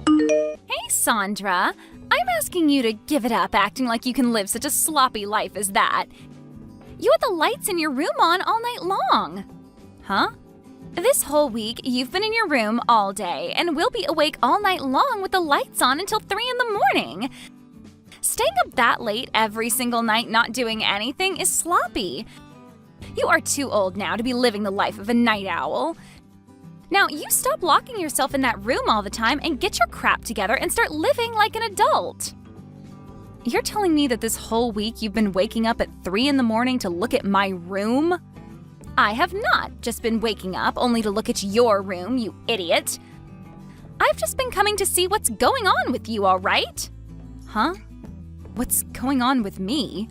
Hey, Sandra. I'm asking you to give it up acting like you can live such a sloppy life as that. You had the lights in your room on all night long. Huh? This whole week, you've been in your room all day, and we'll be awake all night long with the lights on until 3 in the morning. Staying up that late every single night not doing anything is sloppy. You are too old now to be living the life of a night owl. Now, you stop locking yourself in that room all the time and get your crap together and start living like an adult. You're telling me that this whole week you've been waking up at 3 in the morning to look at my room? I have not just been waking up only to look at your room, you idiot. I've just been coming to see what's going on with you, all right? Huh? What's going on with me?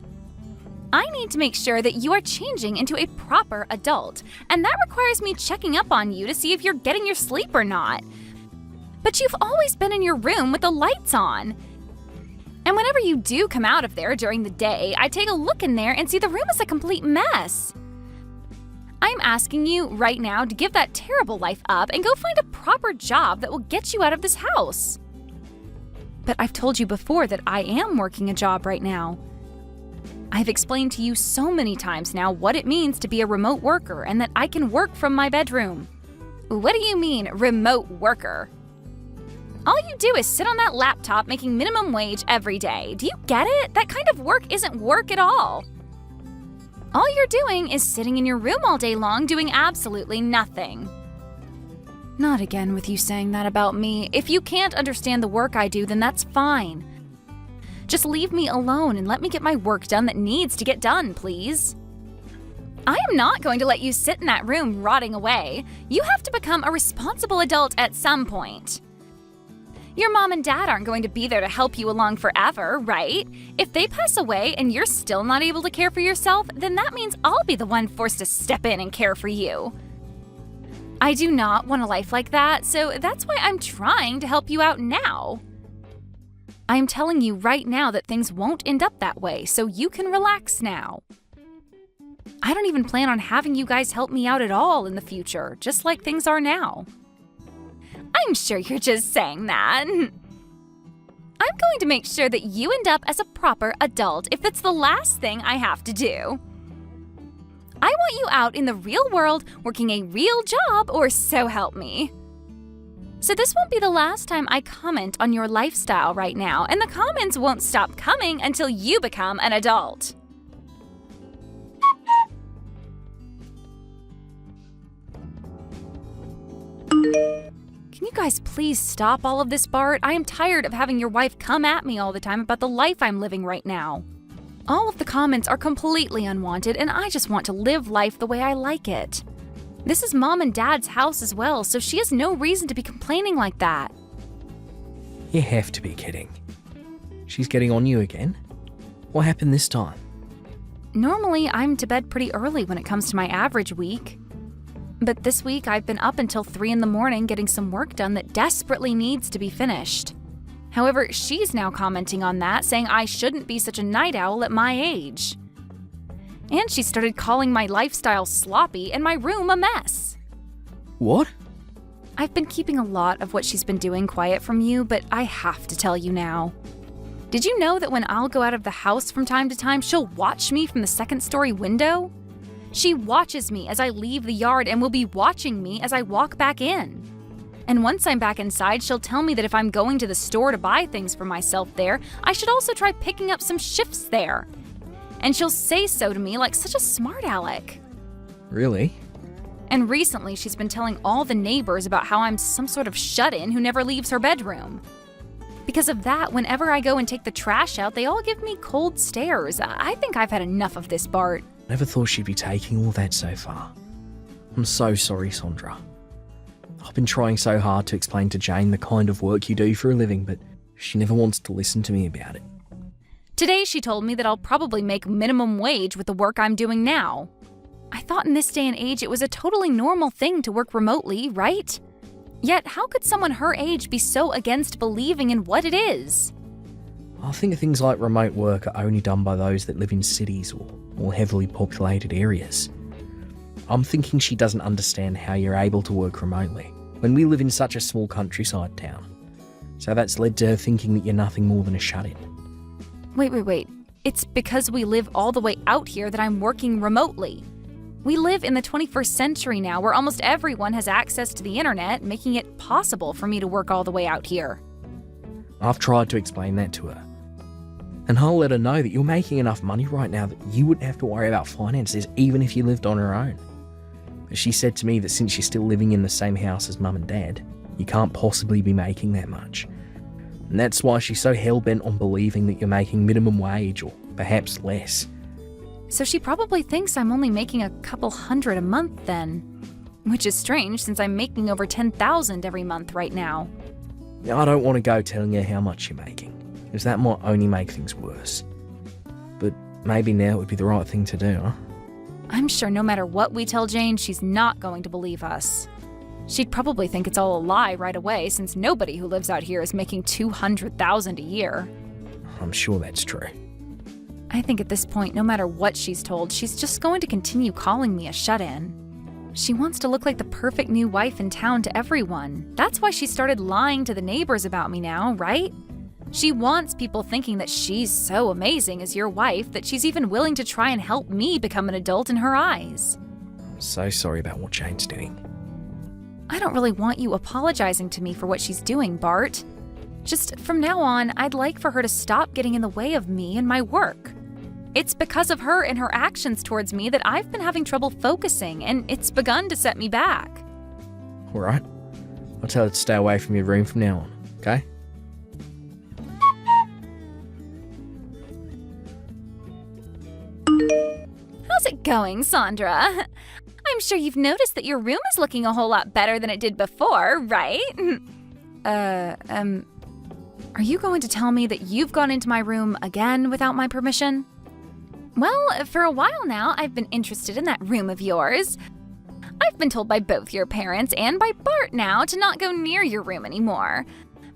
I need to make sure that you are changing into a proper adult, and that requires me checking up on you to see if you're getting your sleep or not. But you've always been in your room with the lights on. And whenever you do come out of there during the day, I take a look in there and see the room is a complete mess. I'm asking you right now to give that terrible life up and go find a proper job that will get you out of this house. But I've told you before that I am working a job right now. I've explained to you so many times now what it means to be a remote worker and that I can work from my bedroom. What do you mean, remote worker? All you do is sit on that laptop making minimum wage every day. Do you get it? That kind of work isn't work at all. All you're doing is sitting in your room all day long doing absolutely nothing. Not again with you saying that about me. If you can't understand the work I do, then that's fine. Just leave me alone and let me get my work done that needs to get done, please. I am not going to let you sit in that room rotting away. You have to become a responsible adult at some point. Your mom and dad aren't going to be there to help you along forever, right? If they pass away and you're still not able to care for yourself, then that means I'll be the one forced to step in and care for you. I do not want a life like that, so that's why I'm trying to help you out now. I'm telling you right now that things won't end up that way, so you can relax now. I don't even plan on having you guys help me out at all in the future, just like things are now. I'm sure you're just saying that. I'm going to make sure that you end up as a proper adult if that's the last thing I have to do. I want you out in the real world working a real job, or so help me. So this won't be the last time I comment on your lifestyle right now, and the comments won't stop coming until you become an adult. Can you guys please stop all of this, Bart? I am tired of having your wife come at me all the time about the life I'm living right now. All of the comments are completely unwanted, and I just want to live life the way I like it. This is Mom and Dad's house as well, so she has no reason to be complaining like that. You have to be kidding. She's getting on you again? What happened this time? Normally, I'm to bed pretty early when it comes to my average week. But this week, I've been up until 3 in the morning getting some work done that desperately needs to be finished. However, she's now commenting on that, saying I shouldn't be such a night owl at my age. And she started calling my lifestyle sloppy and my room a mess. What? I've been keeping a lot of what she's been doing quiet from you, but I have to tell you now. Did you know that when I'll go out of the house from time to time, she'll watch me from the second-story window? She watches me as I leave the yard and will be watching me as I walk back in. And once I'm back inside, she'll tell me that if I'm going to the store to buy things for myself there, I should also try picking up some shifts there. And she'll say so to me like such a smart aleck. Really? And recently, she's been telling all the neighbors about how I'm some sort of shut-in who never leaves her bedroom. Because of that, whenever I go and take the trash out, they all give me cold stares. I think I've had enough of this, Bart. Never thought she'd be taking all that so far. I'm so sorry, Sandra. I've been trying so hard to explain to Jane the kind of work you do for a living, but she never wants to listen to me about it. Today, she told me that I'll probably make minimum wage with the work I'm doing now. I thought in this day and age it was a totally normal thing to work remotely, right? Yet, how could someone her age be so against believing in what it is? I think things like remote work are only done by those that live in cities or more heavily populated areas. I'm thinking she doesn't understand how you're able to work remotely when we live in such a small countryside town. So that's led to her thinking that you're nothing more than a shut-in. Wait. It's because we live all the way out here that I'm working remotely. We live in the 21st century now, where almost everyone has access to the internet, making it possible for me to work all the way out here. I've tried to explain that to her. And I'll let her know that you're making enough money right now that you wouldn't have to worry about finances even if you lived on your own. But she said to me that since you're still living in the same house as Mum and Dad, you can't possibly be making that much. And that's why she's so hell-bent on believing that you're making minimum wage or perhaps less. So she probably thinks I'm only making a couple hundred a month then. Which is strange since I'm making over $10,000 every month right now. I don't want to go telling her how much you're making, because that might only make things worse. But maybe now would be the right thing to do, huh? I'm sure no matter what we tell Jane, she's not going to believe us. She'd probably think it's all a lie right away, since nobody who lives out here is making $200,000 a year. I'm sure that's true. I think at this point, no matter what she's told, she's just going to continue calling me a shut-in. She wants to look like the perfect new wife in town to everyone. That's why she started lying to the neighbors about me now, right? She wants people thinking that she's so amazing as your wife that she's even willing to try and help me become an adult in her eyes. I'm so sorry about what Jane's doing. I don't really want you apologizing to me for what she's doing, Bart. Just from now on, I'd like for her to stop getting in the way of me and my work. It's because of her and her actions towards me that I've been having trouble focusing, and it's begun to set me back. All right. I'll tell her to stay away from your room from now on, okay? How's it going, Sandra? I'm sure you've noticed that your room is looking a whole lot better than it did before, right? Are you going to tell me that you've gone into my room again without my permission? Well, for a while now, I've been interested in that room of yours. I've been told by both your parents and by Bart now to not go near your room anymore.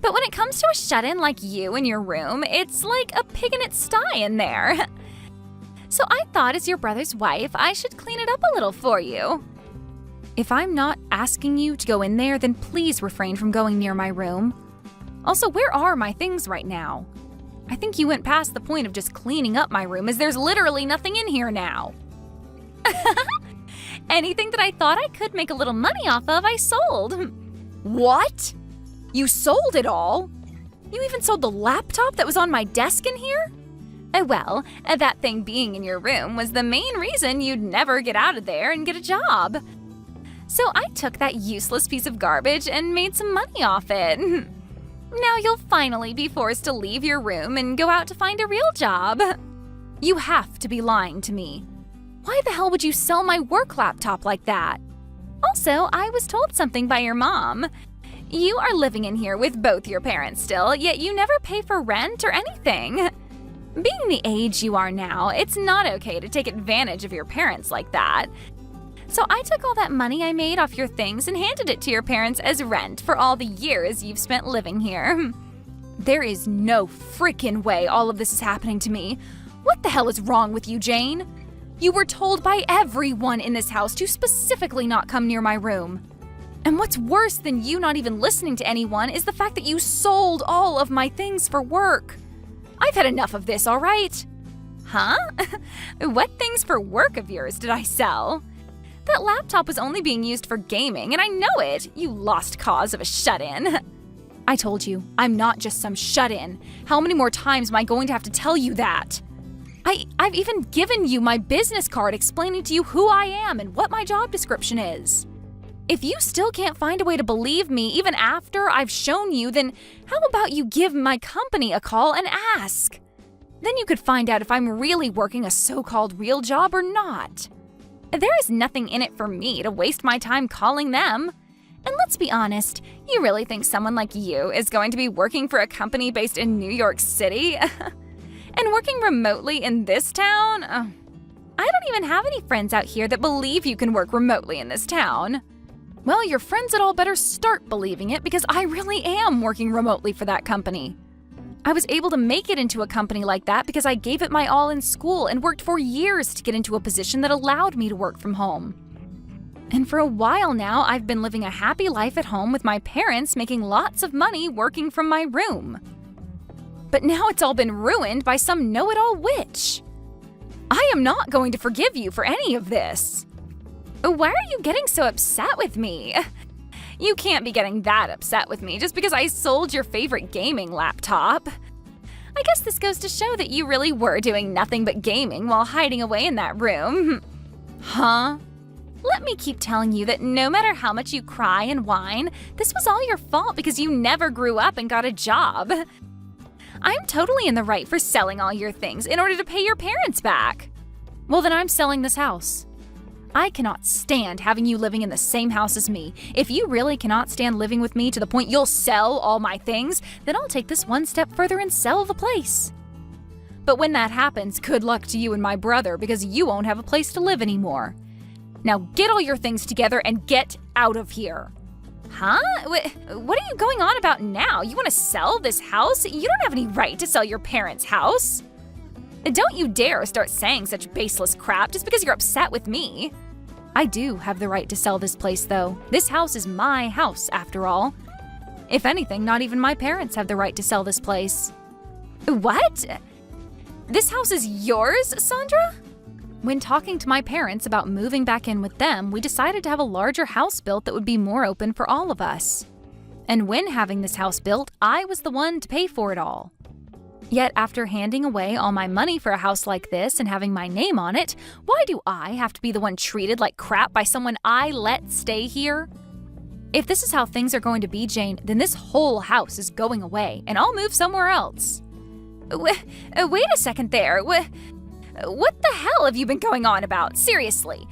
But when it comes to a shut-in like you in your room, it's like a pig in its sty in there. So I thought as your brother's wife, I should clean it up a little for you. If I'm not asking you to go in there, then please refrain from going near my room. Also, where are my things right now? I think you went past the point of just cleaning up my room, as there's literally nothing in here now. Anything that I thought I could make a little money off of, I sold. What? You sold it all? You even sold the laptop that was on my desk in here? Well, that thing being in your room was the main reason you'd never get out of there and get a job. So I took that useless piece of garbage and made some money off it. Now you'll finally be forced to leave your room and go out to find a real job. You have to be lying to me. Why the hell would you sell my work laptop like that? Also, I was told something by your mom. You are living in here with both your parents still, yet you never pay for rent or anything. Being the age you are now, it's not okay to take advantage of your parents like that. So I took all that money I made off your things and handed it to your parents as rent for all the years you've spent living here. There is no freaking way all of this is happening to me. What the hell is wrong with you, Jane? You were told by everyone in this house to specifically not come near my room. And what's worse than you not even listening to anyone is the fact that you sold all of my things for work. I've had enough of this, all right? Huh? What things for work of yours did I sell? That laptop was only being used for gaming, and I know it, you lost cause of a shut-in. I told you, I'm not just some shut-in. How many more times am I going to have to tell you that? I've even given you my business card explaining to you who I am and what my job description is. If you still can't find a way to believe me even after I've shown you, then how about you give my company a call and ask? Then you could find out if I'm really working a so-called real job or not. There is nothing in it for me to waste my time calling them. And let's be honest, you really think someone like you is going to be working for a company based in New York City? And working remotely in this town? I don't even have any friends out here that believe you can work remotely in this town. Well, your friends had all better start believing it because I really am working remotely for that company. I was able to make it into a company like that because I gave it my all in school and worked for years to get into a position that allowed me to work from home. And for a while now, I've been living a happy life at home with my parents making lots of money working from my room. But now it's all been ruined by some know-it-all witch. I am not going to forgive you for any of this. Why are you getting so upset with me? You can't be getting that upset with me just because I sold your favorite gaming laptop. I guess this goes to show that you really were doing nothing but gaming while hiding away in that room. Huh? Let me keep telling you that no matter how much you cry and whine, this was all your fault because you never grew up and got a job. I'm totally in the right for selling all your things in order to pay your parents back. Well, then I'm selling this house. I cannot stand having you living in the same house as me. If you really cannot stand living with me to the point you'll sell all my things, then I'll take this one step further and sell the place. But when that happens, good luck to you and my brother because you won't have a place to live anymore. Now get all your things together and get out of here. Huh? What are you going on about now? You want to sell this house? You don't have any right to sell your parents' house. Don't you dare start saying such baseless crap just because you're upset with me. I do have the right to sell this place, though. This house is my house, after all. If anything, not even my parents have the right to sell this place. What? This house is yours, Sandra? When talking to my parents about moving back in with them, we decided to have a larger house built that would be more open for all of us. And when having this house built, I was the one to pay for it all. Yet after handing away all my money for a house like this and having my name on it, why do I have to be the one treated like crap by someone I let stay here? If this is how things are going to be, Jane, then this whole house is going away and I'll move somewhere else. Wait a second there. What the hell have you been going on about? Seriously.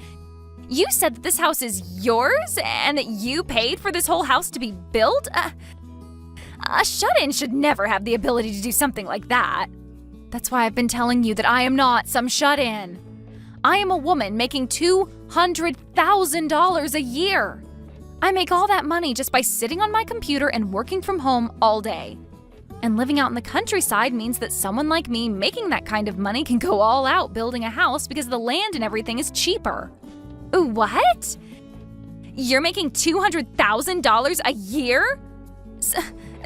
You said that this house is yours and that you paid for this whole house to be built? A shut-in should never have the ability to do something like that. That's why I've been telling you that I am not some shut-in. I am a woman making $200,000 a year. I make all that money just by sitting on my computer and working from home all day. And living out in the countryside means that someone like me making that kind of money can go all out building a house because the land and everything is cheaper. What? You're making $200,000 a year?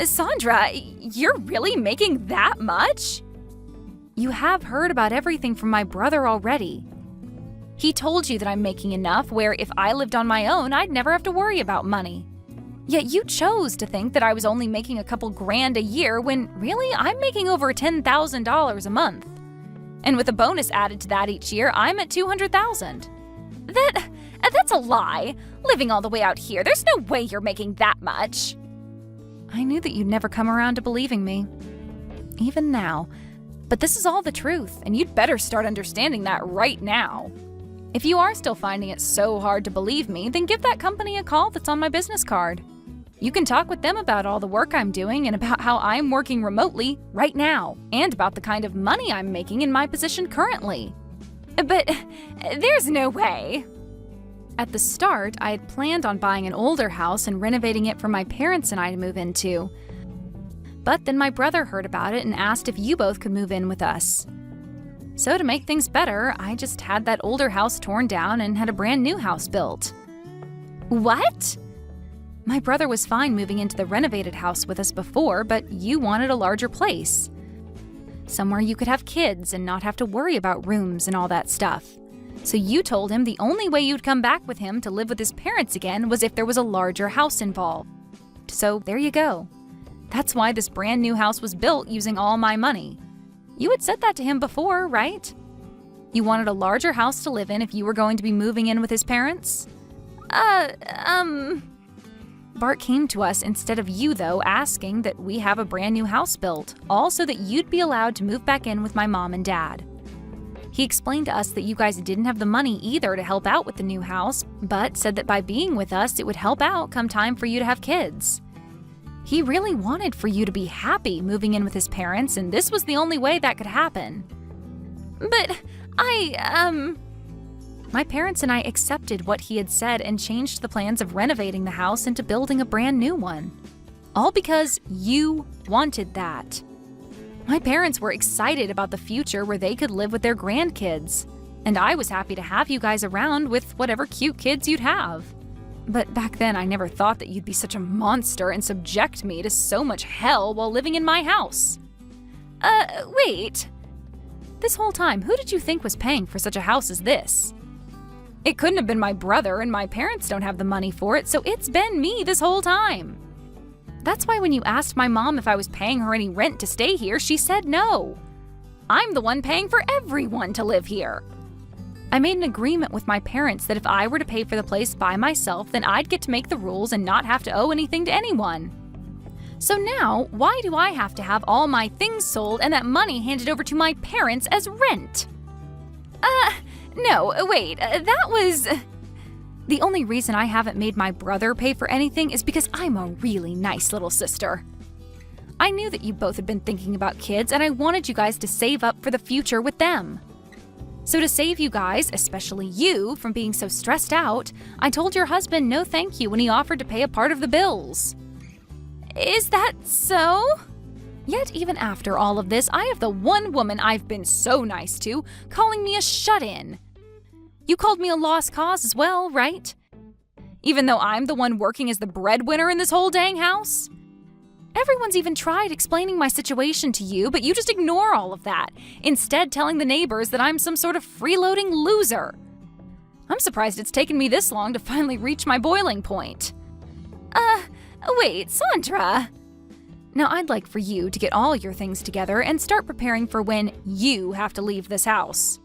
Sandra, you're really making that much? You have heard about everything from my brother already. He told you that I'm making enough where if I lived on my own, I'd never have to worry about money. Yet you chose to think that I was only making a couple grand a year when really I'm making over $10,000 a month. And with a bonus added to that each year, I'm at $200,000. That's a lie. Living all the way out here, there's no way you're making that much. I knew that you'd never come around to believing me. Even now. But this is all the truth, and you'd better start understanding that right now. If you are still finding it so hard to believe me, then give that company a call that's on my business card. You can talk with them about all the work I'm doing and about how I'm working remotely right now, and about the kind of money I'm making in my position currently. But there's no way. At the start, I had planned on buying an older house and renovating it for my parents and I to move into. But then my brother heard about it and asked if you both could move in with us. So to make things better, I just had that older house torn down and had a brand new house built. What? My brother was fine moving into the renovated house with us before, but you wanted a larger place. Somewhere you could have kids and not have to worry about rooms and all that stuff. So you told him the only way you'd come back with him to live with his parents again was if there was a larger house involved. So there you go. That's why this brand new house was built using all my money. You had said that to him before, right? You wanted a larger house to live in if you were going to be moving in with his parents? Bart came to us instead of you, though, asking that we have a brand new house built, all so that you'd be allowed to move back in with my mom and dad. He explained to us that you guys didn't have the money either to help out with the new house, but said that by being with us, it would help out come time for you to have kids. He really wanted for you to be happy moving in with his parents, and this was the only way that could happen. But my parents and I accepted what he had said and changed the plans of renovating the house into building a brand new one. All because you wanted that. My parents were excited about the future where they could live with their grandkids. And I was happy to have you guys around with whatever cute kids you'd have. But back then, I never thought that you'd be such a monster and subject me to so much hell while living in my house. Wait. This whole time, who did you think was paying for such a house as this? It couldn't have been my brother, and my parents don't have the money for it, so it's been me this whole time. That's why when you asked my mom if I was paying her any rent to stay here, she said no. I'm the one paying for everyone to live here. I made an agreement with my parents that if I were to pay for the place by myself, then I'd get to make the rules and not have to owe anything to anyone. So now, why do I have to have all my things sold and that money handed over to my parents as rent? No, wait, that was… The only reason I haven't made my brother pay for anything is because I'm a really nice little sister. I knew that you both had been thinking about kids, and I wanted you guys to save up for the future with them. So to save you guys, especially you, from being so stressed out, I told your husband no thank you when he offered to pay a part of the bills. Is that so? Yet even after all of this, I have the one woman I've been so nice to calling me a shut-in. You called me a lost cause as well, right? Even though I'm the one working as the breadwinner in this whole dang house? Everyone's even tried explaining my situation to you, but you just ignore all of that, instead telling the neighbors that I'm some sort of freeloading loser. I'm surprised it's taken me this long to finally reach my boiling point. Wait, Sandra. Now I'd like for you to get all your things together and start preparing for when you have to leave this house.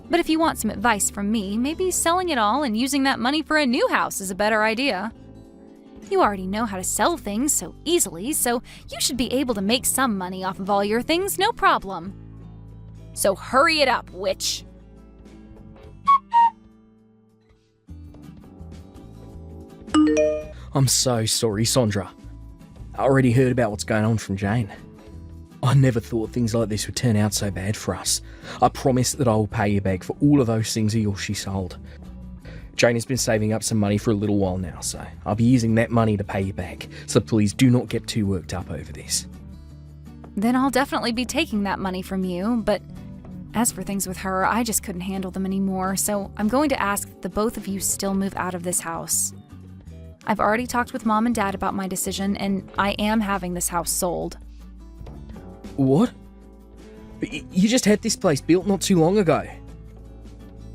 But if you want some advice from me, maybe selling it all and using that money for a new house is a better idea. You already know how to sell things so easily, so you should be able to make some money off of all your things, no problem. So hurry it up, witch. I'm so sorry, Sandra. I already heard about what's going on from Jane. I never thought things like this would turn out so bad for us. I promise that I will pay you back for all of those things of yours she sold. Jane has been saving up some money for a little while now, so I'll be using that money to pay you back, so please do not get too worked up over this. Then I'll definitely be taking that money from you, but as for things with her, I just couldn't handle them anymore, so I'm going to ask that the both of you still move out of this house. I've already talked with Mom and Dad about my decision, and I am having this house sold. What? You just had this place built not too long ago.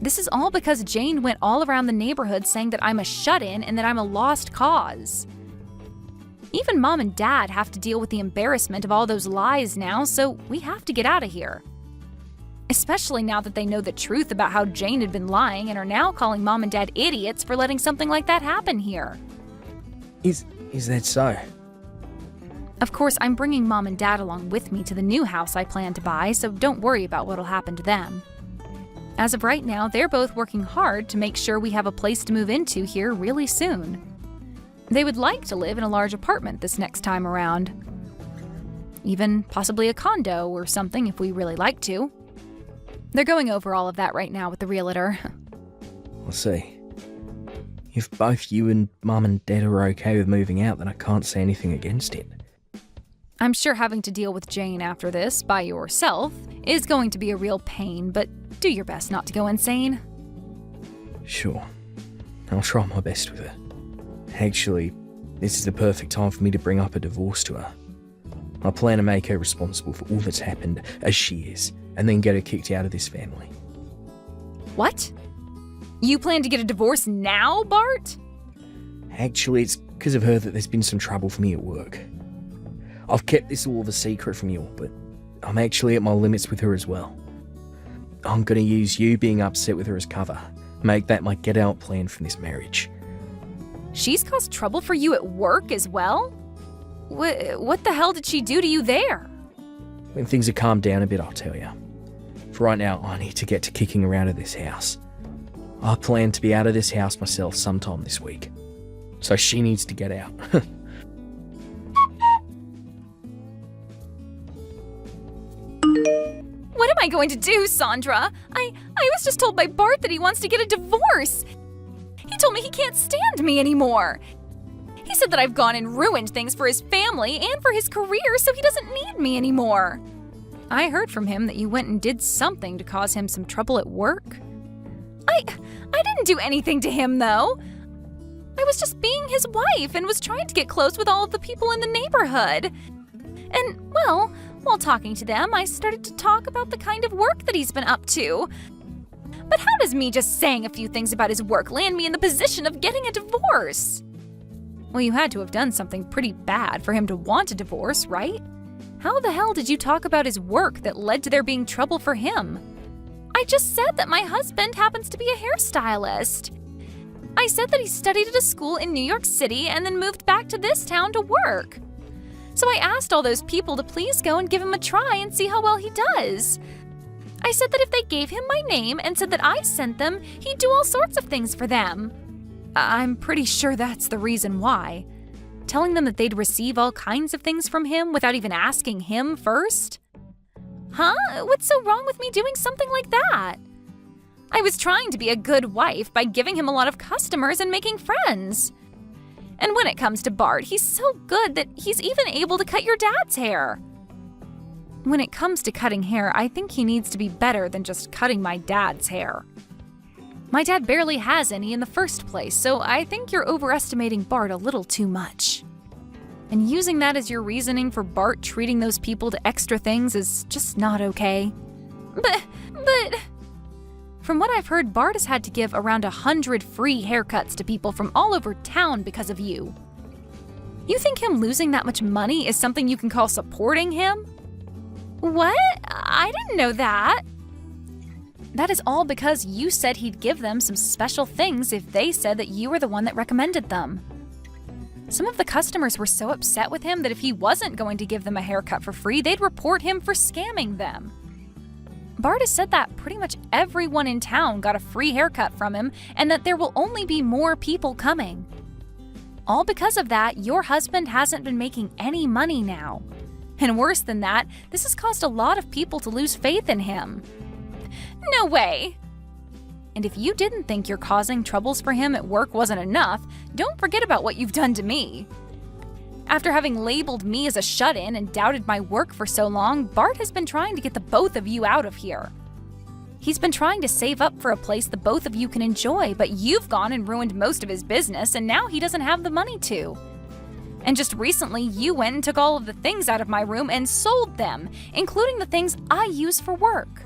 This is all because Jane went all around the neighborhood saying that I'm a shut-in and that I'm a lost cause. Even Mom and Dad have to deal with the embarrassment of all those lies now, so we have to get out of here. Especially now that they know the truth about how Jane had been lying and are now calling Mom and Dad idiots for letting something like that happen here. Is that so? Of course, I'm bringing Mom and Dad along with me to the new house I plan to buy, so don't worry about what'll happen to them. As of right now, they're both working hard to make sure we have a place to move into here really soon. They would like to live in a large apartment this next time around. Even possibly a condo or something if we really like to. They're going over all of that right now with the realtor. I'll see. If both you and Mum and Dad are okay with moving out, then I can't say anything against it. I'm sure having to deal with Jane after this by yourself is going to be a real pain, but do your best not to go insane. Sure. I'll try my best with her. Actually, this is the perfect time for me to bring up a divorce to her. I plan to make her responsible for all that's happened, as she is, and then get her kicked out of this family. What? You plan to get a divorce now, Bart? Actually, it's because of her that there's been some trouble for me at work. I've kept this all a secret from you all, but I'm actually at my limits with her as well. I'm going to use you being upset with her as cover. Make that my get-out plan from this marriage. She's caused trouble for you at work as well? What the hell did she do to you there? When things have calmed down a bit, I'll tell you. For right now, I need to get to kicking around at this house. I plan to be out of this house myself sometime this week. So she needs to get out. What am I going to do, Sandra? I was just told by Bart that he wants to get a divorce. He told me he can't stand me anymore. He said that I've gone and ruined things for his family and for his career, so he doesn't need me anymore. I heard from him that you went and did something to cause him some trouble at work. I didn't do anything to him, though. I was just being his wife and was trying to get close with all of the people in the neighborhood. And, well, while talking to them, I started to talk about the kind of work that he's been up to. But how does me just saying a few things about his work land me in the position of getting a divorce? Well, you had to have done something pretty bad for him to want a divorce, right? How the hell did you talk about his work that led to there being trouble for him? I just said that my husband happens to be a hairstylist. I said that he studied at a school in New York City and then moved back to this town to work. So I asked all those people to please go and give him a try and see how well he does. I said that if they gave him my name and said that I sent them, he'd do all sorts of things for them. I'm pretty sure that's the reason why. Telling them that they'd receive all kinds of things from him without even asking him first? Huh? What's so wrong with me doing something like that? I was trying to be a good wife by giving him a lot of customers and making friends. And when it comes to Bart, he's so good that he's even able to cut your dad's hair. When it comes to cutting hair, I think he needs to be better than just cutting my dad's hair. My dad barely has any in the first place, so I think you're overestimating Bart a little too much. And using that as your reasoning for Bart treating those people to extra things is just not okay. But... From what I've heard, Bart has had to give around 100 free haircuts to people from all over town because of you. You think him losing that much money is something you can call supporting him? What? I didn't know that. That is all because you said he'd give them some special things if they said that you were the one that recommended them. Some of the customers were so upset with him that if he wasn't going to give them a haircut for free, they'd report him for scamming them. Bart has said that pretty much everyone in town got a free haircut from him and that there will only be more people coming. All because of that, your husband hasn't been making any money now. And worse than that, this has caused a lot of people to lose faith in him. No way! And if you didn't think your causing troubles for him at work wasn't enough, don't forget about what you've done to me. After having labeled me as a shut-in and doubted my work for so long, Bart has been trying to get the both of you out of here. He's been trying to save up for a place the both of you can enjoy, but you've gone and ruined most of his business, and now he doesn't have the money to. And just recently, you went and took all of the things out of my room and sold them, including the things I use for work.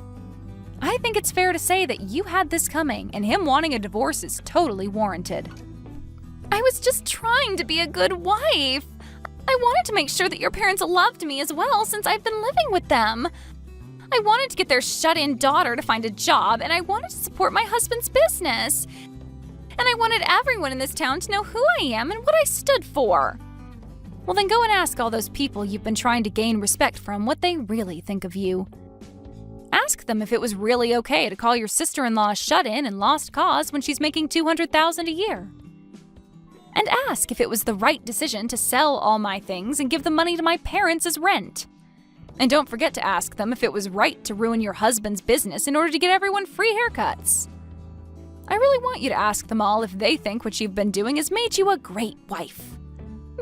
I think it's fair to say that you had this coming, and him wanting a divorce is totally warranted. I was just trying to be a good wife. I wanted to make sure that your parents loved me as well since I've been living with them. I wanted to get their shut-in daughter to find a job, and I wanted to support my husband's business. And I wanted everyone in this town to know who I am and what I stood for. Well, then go and ask all those people you've been trying to gain respect from what they really think of you. Ask them if it was really okay to call your sister-in-law a shut-in and lost cause when she's making $200,000 a year. And ask if it was the right decision to sell all my things and give the money to my parents as rent. And don't forget to ask them if it was right to ruin your husband's business in order to get everyone free haircuts. I really want you to ask them all if they think what you've been doing has made you a great wife.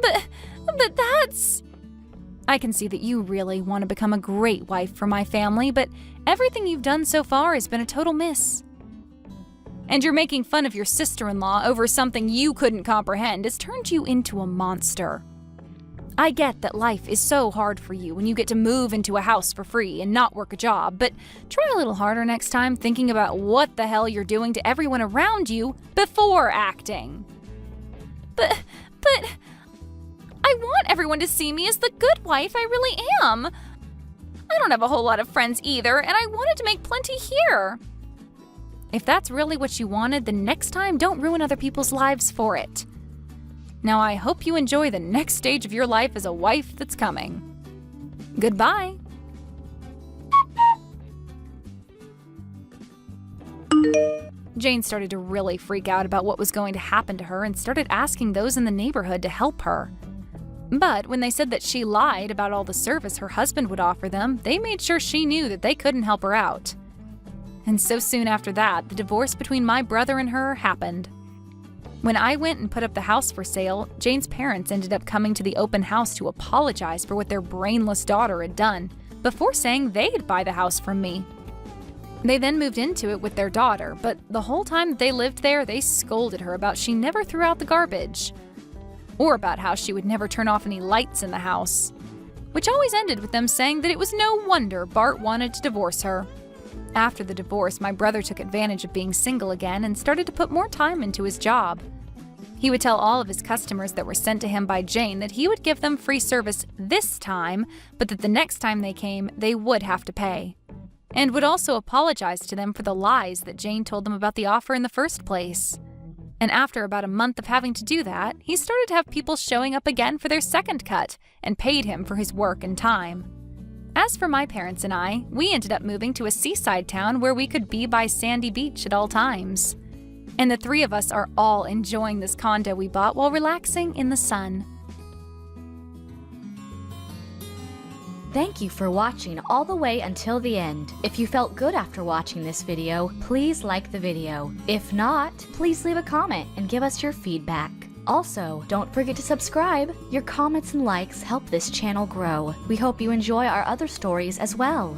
But that's... I can see that you really want to become a great wife for my family, but everything you've done so far has been a total miss. And you're making fun of your sister-in-law over something you couldn't comprehend has turned you into a monster. I get that life is so hard for you when you get to move into a house for free and not work a job, but try a little harder next time thinking about what the hell you're doing to everyone around you before acting. But I want everyone to see me as the good wife I really am. I don't have a whole lot of friends either, and I wanted to make plenty here. If that's really what you wanted, then next time don't ruin other people's lives for it. Now I hope you enjoy the next stage of your life as a wife that's coming. Goodbye. Jane started to really freak out about what was going to happen to her and started asking those in the neighborhood to help her. But when they said that she lied about all the service her husband would offer them, they made sure she knew that they couldn't help her out. And so soon after that, the divorce between my brother and her happened. When I went and put up the house for sale, Jane's parents ended up coming to the open house to apologize for what their brainless daughter had done, before saying they'd buy the house from me. They then moved into it with their daughter, but the whole time that they lived there, they scolded her about she never threw out the garbage, or about how she would never turn off any lights in the house, which always ended with them saying that it was no wonder Bart wanted to divorce her. After the divorce, my brother took advantage of being single again and started to put more time into his job. He would tell all of his customers that were sent to him by Jane that he would give them free service this time, but that the next time they came, they would have to pay, and would also apologize to them for the lies that Jane told them about the offer in the first place. And after about a month of having to do that, he started to have people showing up again for their second cut and paid him for his work and time. As for my parents and I, we ended up moving to a seaside town where we could be by sandy beach at all times. And the three of us are all enjoying this condo we bought while relaxing in the sun. Thank you for watching all the way until the end. If you felt good after watching this video, please like the video. If not, please leave a comment and give us your feedback. Also, don't forget to subscribe. Your comments and likes help this channel grow. We hope you enjoy our other stories as well.